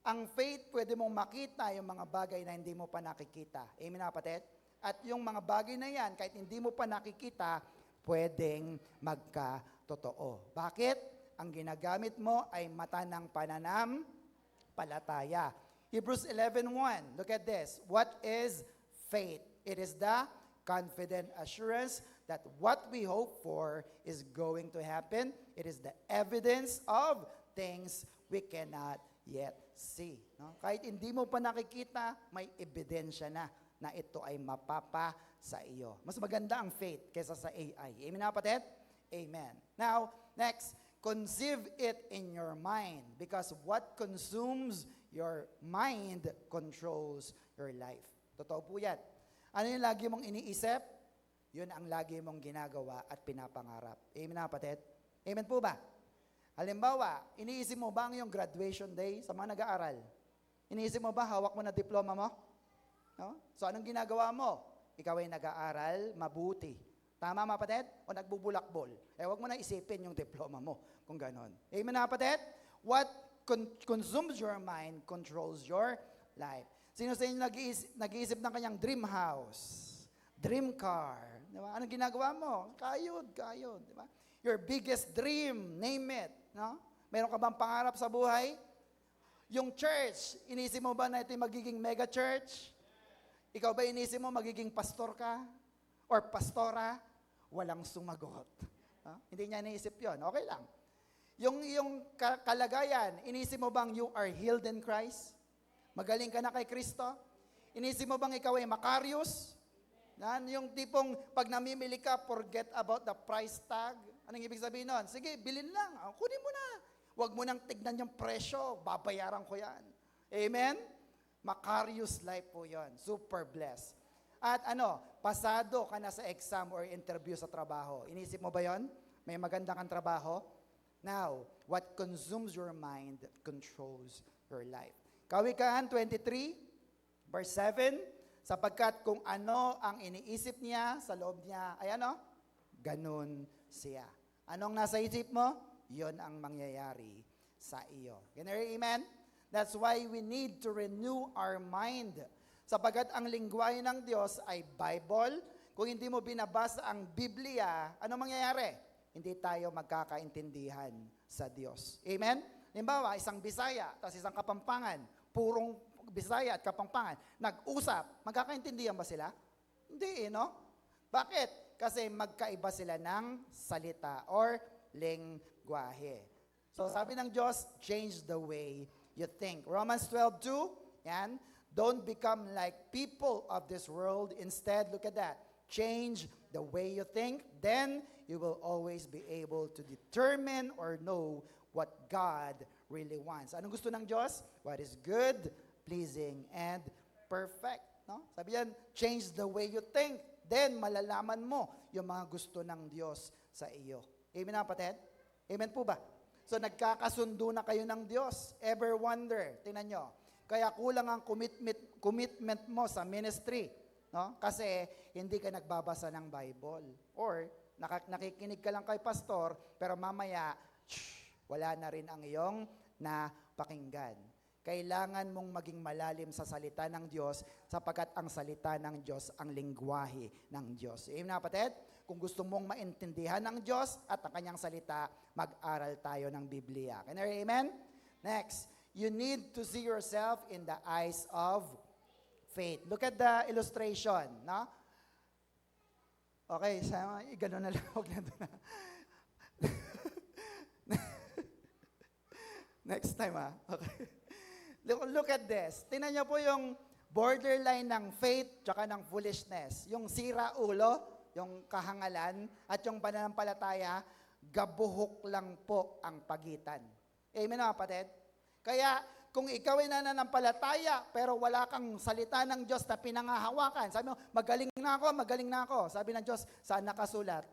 Ang faith, pwede mong makita yung mga bagay na hindi mo pa nakikita. Amen, kapatid? At yung mga bagay na yan, kahit hindi mo pa nakikita, pwedeng magkatotoo. Bakit? Ang ginagamit mo ay mata ng pananampalataya. Hebrews 11:1. Look at this. What is faith? It is the confident assurance that what we hope for is going to happen. It is the evidence of things we cannot yet see. No? Kahit hindi mo pa nakikita, may ebidensya na ito ay mapapa sa iyo. Mas maganda ang faith kaysa sa AI. Amen na kapatid? Amen. Now, next, conceive it in your mind because what consumes your mind controls your life. Totoo po yan. Ano yung lagi mong iniisip? Yun ang lagi mong ginagawa at pinapangarap. Amen na kapatid? Amen po ba? Halimbawa, iniisip mo ba ang iyong graduation day sa mga nag-aaral? Iniisip mo ba hawak mo na diploma mo? No? So anong ginagawa mo? Ikaw ay nag-aaral mabuti. Tama mga kapatid? O nagbubulakbol? Huwag mo na isipin yung diploma mo kung ganon. Amen na kapatid? What consumes your mind controls your life. Sino sa inyo nag-iisip ng kanyang dream house? Dream car? Di ba? Anong ginagawa mo? Kayod. Di ba? Your biggest dream, name it. No? Meron ka bang pangarap sa buhay? Yung church, inisip mo ba na ito yung magiging mega church? Ikaw ba inisip mo magiging pastor ka? Or pastora? Walang sumagot. Hindi niya iniisip yon. Okay lang. Yung kalagayan, inisip mo bang you are healed in Christ? Magaling ka na kay Kristo? Inisip mo bang ikaw ay Macarius? Yung tipong pag namimili ka, forget about the price tag. Anong ibig sabihin nun? Sige, bilhin lang. Kunin mo na. Huwag mo nang tignan yung presyo. Babayaran ko yan. Amen? Macarius life po yon. Super blessed. At pasado ka na sa exam or interview sa trabaho. Inisip mo ba yon? May maganda kang trabaho? Now, what consumes your mind controls your life. Kawikaan 23, verse 7, sapagkat kung ano ang iniisip niya sa loob niya, ay ganun siya. Anong nasa isip mo? Yon ang mangyayari sa iyo. Can you hear amen? That's why we need to renew our mind. Sapagkat ang lingwahe ng Diyos ay Bible. Kung hindi mo binabasa ang Biblia, ano mangyayari? Hindi tayo magkakaintindihan sa Diyos. Amen? Halimbawa, isang Bisaya, tapos isang Kapampangan, purong Bisaya at Kapampangan, nag-usap, magkakaintindihan ba sila? Hindi, no? Bakit? Kasi magkaiba sila ng salita or lingwahe. So sabi ng Diyos, change the way you think. Romans 12:2, yan. Don't become like people of this world. Instead, look at that. Change the way you think, then you will always be able to determine or know what God really wants. Anong gusto ng Diyos? What is good, pleasing, and perfect. No? Sabi yan, change the way you think. Then, malalaman mo yung mga gusto ng Diyos sa iyo. Amen na, kapatid? Amen po ba? So, nagkakasundo na kayo ng Diyos. Ever wonder? Tingnan nyo. Kaya kulang ang commitment mo sa ministry. No? Kasi, hindi ka nagbabasa ng Bible. Or, nakikinig ka lang kay pastor, pero mamaya, wala na rin ang iyong napakinggan. Kailangan mong maging malalim sa salita ng Diyos sapagkat ang salita ng Diyos ang lingwahe ng Diyos. Amen na, kapatid? Kung gusto mong maintindihan ng Diyos at ang kanyang salita, mag-aral tayo ng Biblia. Can you hear amen? Next, you need to see yourself in the eyes of faith. Look at the illustration. No? Okay, gano'n na lang. Huwag na doon na. Next time, Okay. Look at this. Tingnan niyo po yung borderline ng faith tsaka ng foolishness. Yung sira ulo, yung kahangalan, at yung pananampalataya, gabuhok lang po ang pagitan. Amen na, kapatid? Kaya, kung ikaw ay nananampalataya, pero wala kang salita ng Diyos na pinangahawakan, sabi mo, magaling na ako. Sabi ng Diyos, saan nakasulat?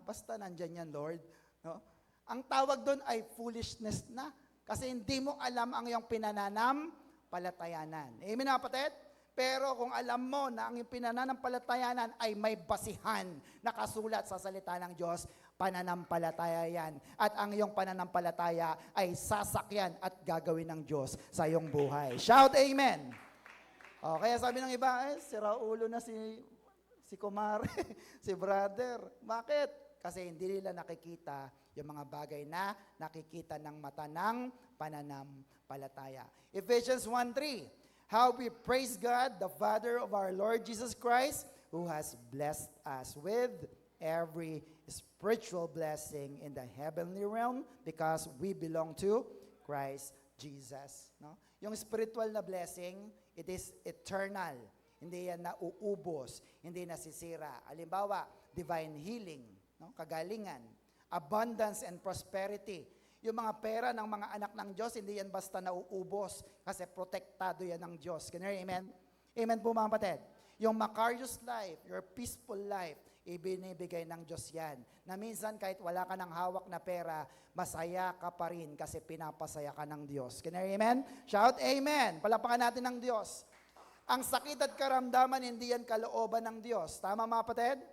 Basta nandyan yan, Lord. No? Ang tawag doon ay foolishness na. Kasi hindi mo alam ang iyong pinananampalatayanan. Amen na, kapatid? Pero kung alam mo na ang iyong pinananampalatayanan ay may basihan nakasulat sa salita ng Diyos, pananampalataya yan. At ang iyong pananampalataya ay sasakyan at gagawin ng Diyos sa iyong buhay. Shout amen! O, kaya sabi ng iba, sira ulo na si kumare, si brother. Bakit? Kasi hindi nila nakikita yung mga bagay na nakikita ng mata ng pananampalataya. Ephesians 1:3, how we praise God, the Father of our Lord Jesus Christ, who has blessed us with every spiritual blessing in the heavenly realm because we belong to Christ Jesus. No? Yung spiritual na blessing, it is eternal. Hindi yan nauubos, hindi nasisira. Halimbawa, divine healing, no? Kagalingan, abundance and prosperity. Yung mga pera ng mga anak ng Diyos, hindi yan basta nauubos kasi protektado yan ng Diyos. Can you hear amen? Amen po mga kapatid. Yung Macarius life, your peaceful life, ibinibigay ng Diyos yan. Na minsan kahit wala ka ng hawak na pera, masaya ka pa rin kasi pinapasaya ka ng Diyos. Can you hear amen? Shout amen! Palapakan natin ng Diyos. Ang sakit at karamdaman, hindi yan kalooban ng Diyos. Tama mga kapatid?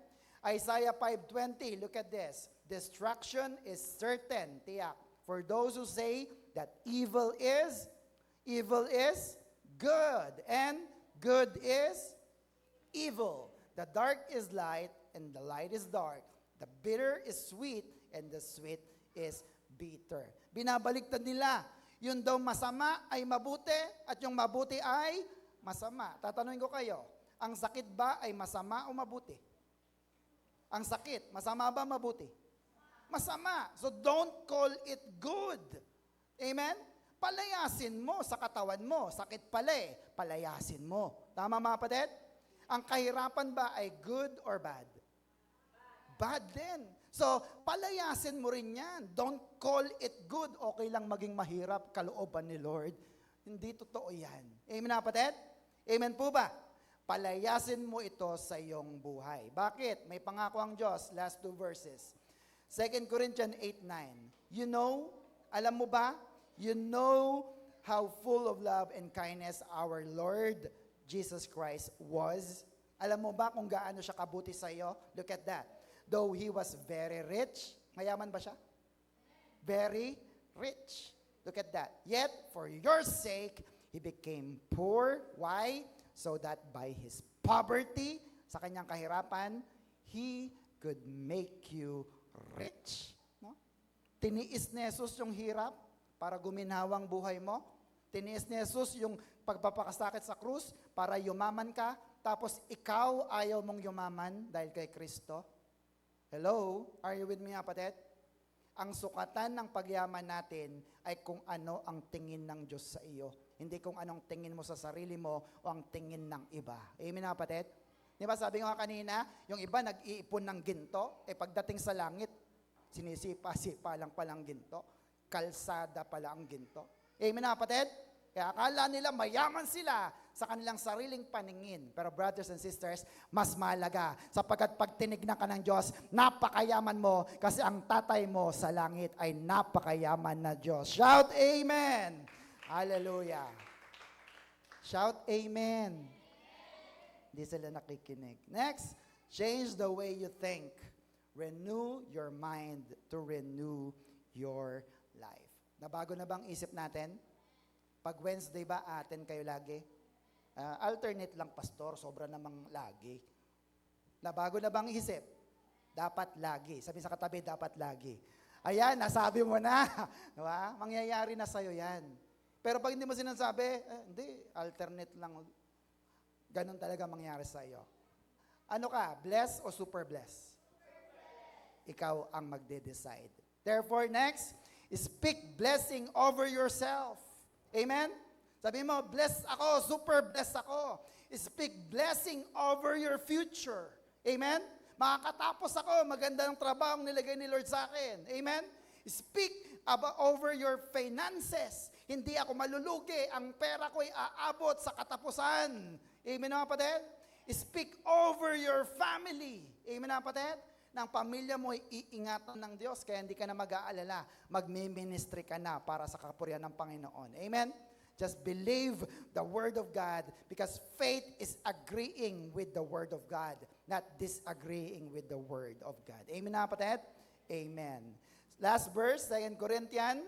Isaiah 5:20, look at this. Destruction is certain, tiyak, for those who say that evil is good, and good is evil. The dark is light, and the light is dark. The bitter is sweet, and the sweet is bitter. Binabaliktad nila, yun daw masama ay mabuti, at yung mabuti ay masama. Tatanungin ko kayo, ang sakit ba ay masama o mabuti? Ang sakit, masama ba mabuti? Masama. So don't call it good. Amen? Palayasin mo sa katawan mo. Sakit pala palayasin mo. Tama mga kapatid? Ang kahirapan ba ay good or bad? Bad din. So, palayasin mo rin yan. Don't call it good. Okay lang maging mahirap kalooban ni Lord. Hindi totoo yan. Amen na kapatid? Amen po ba? Palayasin mo ito sa iyong buhay. Bakit? May pangako ang Diyos. Last two verses. 2 Corinthians 8:9. You know, alam mo ba? You know how full of love and kindness our Lord Jesus Christ was. Alam mo ba kung gaano siya kabuti sa iyo? Look at that. Though He was very rich. Mayaman ba siya? Very rich. Look at that. Yet, for your sake, He became poor. Why? So that by His poverty, sa kanyang kahirapan, He could make you rich. No? Tiniis ni Jesus yung hirap para guminhawang buhay mo. Tiniis ni Jesus yung pagpapakasakit sa krus para yumaman ka. Tapos ikaw ayaw mong yumaman dahil kay Kristo. Hello? Are you with me, kapatid? Ang sukatan ng pagyaman natin ay kung ano ang tingin ng Diyos sa iyo. Hindi kung anong tingin mo sa sarili mo o ang tingin ng iba. Amen, kapatid? Di ba sabi nga kanina, yung iba nag-iipon ng ginto, pagdating sa langit, sinisipa-sipa lang palang ginto. Kalsada pala ang ginto. Amen na kapatid? Kaya akala nila mayaman sila sa kanilang sariling paningin. Pero brothers and sisters, mas mahalaga. Sapagkat pag tinignan ka ng Diyos, napakayaman mo kasi ang tatay mo sa langit ay napakayaman na Diyos. Shout Amen! Hallelujah! Shout Amen! Hindi sila nakikinig. Next, change the way you think. Renew your mind to renew your life. Nabago na bang isip natin? Pag Wednesday ba, atin kayo lagi? Alternate lang, pastor. Sobra namang lagi. Nabago na bang isip? Dapat lagi. Sabi sa katabi, dapat lagi. Ayan, nasabi mo na. Diba? Mangyayari na sa'yo yan. Pero pag hindi mo sinasabi, hindi, alternate lang. Ganon talaga mangyari sa iyo. Ano ka, blessed o super blessed? Ikaw ang magde-decide. Therefore, next, speak blessing over yourself. Amen? Sabi mo, blessed ako, super blessed ako. Speak blessing over your future. Amen? Makakatapos ako, maganda ng trabaho nilagay ni Lord sa akin. Amen? Speak over your finances. Hindi ako malulugi. Ang pera ko'y aabot sa katapusan. Amen na kapatid? Speak over your family. Amen na kapatid? Ng pamilya mo ay iingatan ng Diyos, kaya hindi ka na mag-aalala. Magmi-ministry ka na para sa kapurihan ng Panginoon. Amen? Just believe the Word of God because faith is agreeing with the Word of God, not disagreeing with the Word of God. Amen na kapatid? Amen. Last verse, 2 Corinthians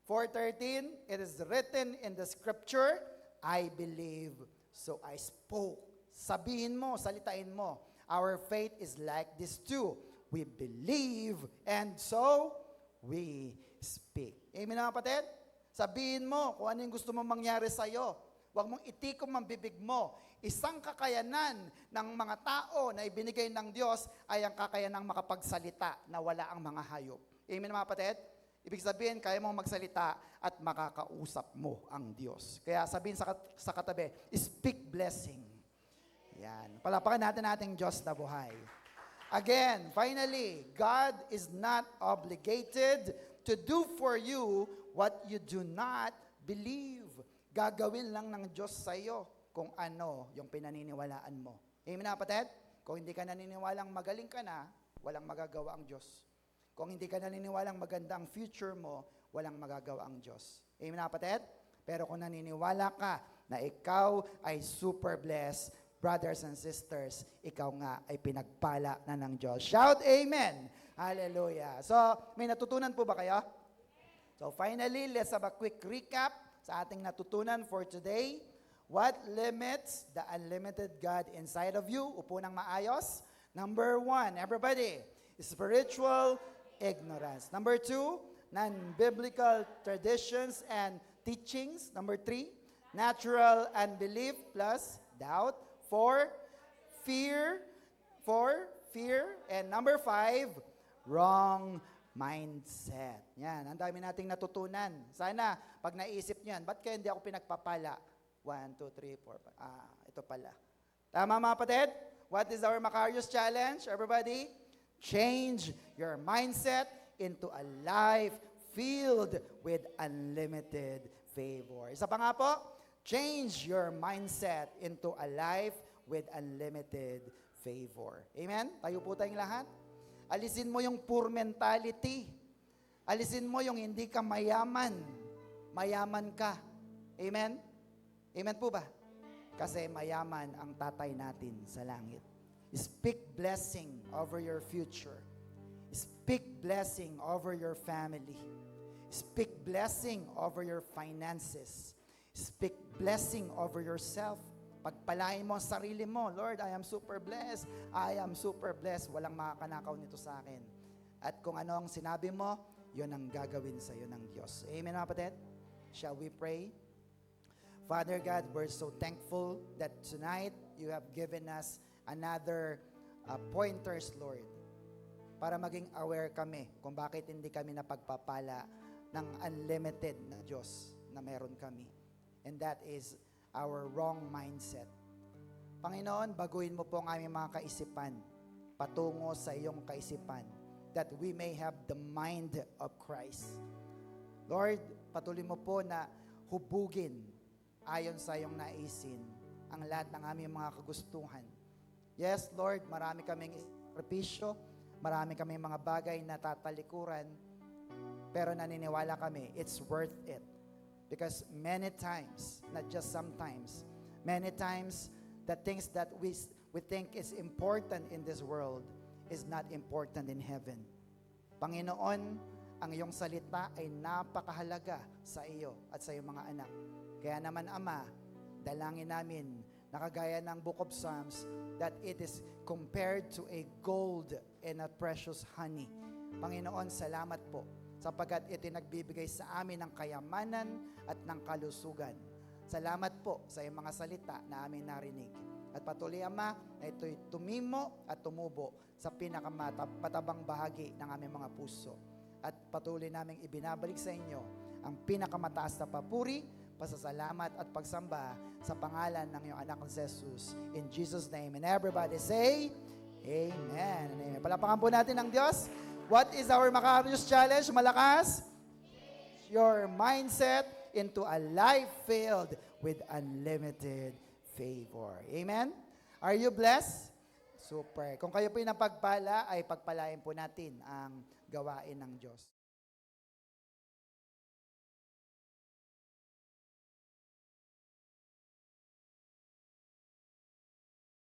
4:13, it is written in the scripture, I believe, so I spoke. Sabihin mo, salitain mo. Our faith is like this too. We believe and so we speak. Amen na kapatid? Sabihin mo kung ano yung gusto mong mangyari sa'yo. Huwag mong itikom ang bibig mo. Isang kakayanan ng mga tao na ibinigay ng Diyos ay ang kakayanang makapagsalita na wala ang mga hayop. Amen mga kapatid? Ibig sabihin, kaya mong magsalita at makakausap mo ang Diyos. Kaya sabihin sa katabi, speak blessing. Yan. Palapakan natin ating Diyos na buhay. Again, finally, God is not obligated to do for you what you do not believe. Gagawin lang ng Diyos sa iyo kung ano yung pinaniniwalaan mo. Amen na kapatid? Kung hindi ka naniniwalang magaling ka na, walang magagawa ang Diyos. Kung hindi ka naniniwalang maganda ang future mo, walang magagawa ang Diyos. Amen na kapatid? Pero kung naniniwala ka na ikaw ay super blessed, brothers and sisters, ikaw nga ay pinagpala na ng Diyos. Shout Amen! Hallelujah! So, may natutunan po ba kayo? So finally, let's have a quick recap sa ating natutunan for today. What limits the unlimited God inside of you? Upo ng maayos. Number 1, everybody, spiritual ignorance. Number 2, non-biblical traditions and teachings. Number 3, natural unbelief plus doubt. 4, fear. And number 5, wrong mindset. Yan, ang dami nating natutunan. Sana, pag naisip niyan, ba't kaya hindi ako pinagpapala? 1, 2, 3, 4, ito pala. Tama mga kapatid? What is our Macarius Challenge, everybody? Change your mindset into a life filled with unlimited favor. Isa pa nga po, change your mindset into a life with unlimited favor. Amen? Tayo po tayong lahat. Alisin mo yung poor mentality. Alisin mo yung hindi ka mayaman. Mayaman ka. Amen? Amen po ba? Kasi mayaman ang tatay natin sa langit. Speak blessing over your future. Speak blessing over your family. Speak blessing over your finances. Speak blessing over yourself. Pagpalain mo ang sarili mo, Lord, I am super blessed. I am super blessed. Walang makakanakaw nito sa akin. At kung ano ang sinabi mo, yun ang gagawin sa iyo ng Diyos. Amen, mga kapatid? Shall we pray? Father God, we're so thankful that tonight you have given us another pointers, Lord, para maging aware kami kung bakit hindi kami napagpapala ng unlimited na Diyos na meron kami. And that is our wrong mindset. Panginoon, baguhin mo po ang aming mga kaisipan patungo sa iyong kaisipan that we may have the mind of Christ. Lord, patuloy mo po na hubugin ayon sa iyong naisin ang lahat ng aming mga kagustuhan. Yes, Lord, marami kaming sakripisyo, marami kaming mga bagay na tatalikuran, pero naniniwala kami, it's worth it. Because many times, not just sometimes, many times, the things that we think is important in this world is not important in heaven. Panginoon, ang iyong salita ay napakahalaga sa iyo at sa iyong mga anak. Kaya naman, Ama, dalangin namin, nakagaya ng Book of Psalms, that it is compared to a gold and a precious honey. Panginoon, salamat po, sapagkat ito nagbibigay sa amin ng kayamanan at ng kalusugan. Salamat po sa iyong mga salita na aming narinig. At patuloy, Ama, na ito'y tumimo at tumubo sa pinakamatabang bahagi ng aming mga puso. At patuloy naming ibinabalik sa inyo ang pinakamataas na papuri, pasasalamat at pagsamba sa pangalan ng iyong anak na Jesus. In Jesus' name. And everybody say, Amen. Amen. Palapakan po natin ang Diyos. What is our Macarius Challenge? Malakas? Your mindset into a life filled with unlimited favor. Amen? Are you blessed? Super. Kung kayo po'y napagpala, ay pagpalain po natin ang gawain ng Diyos.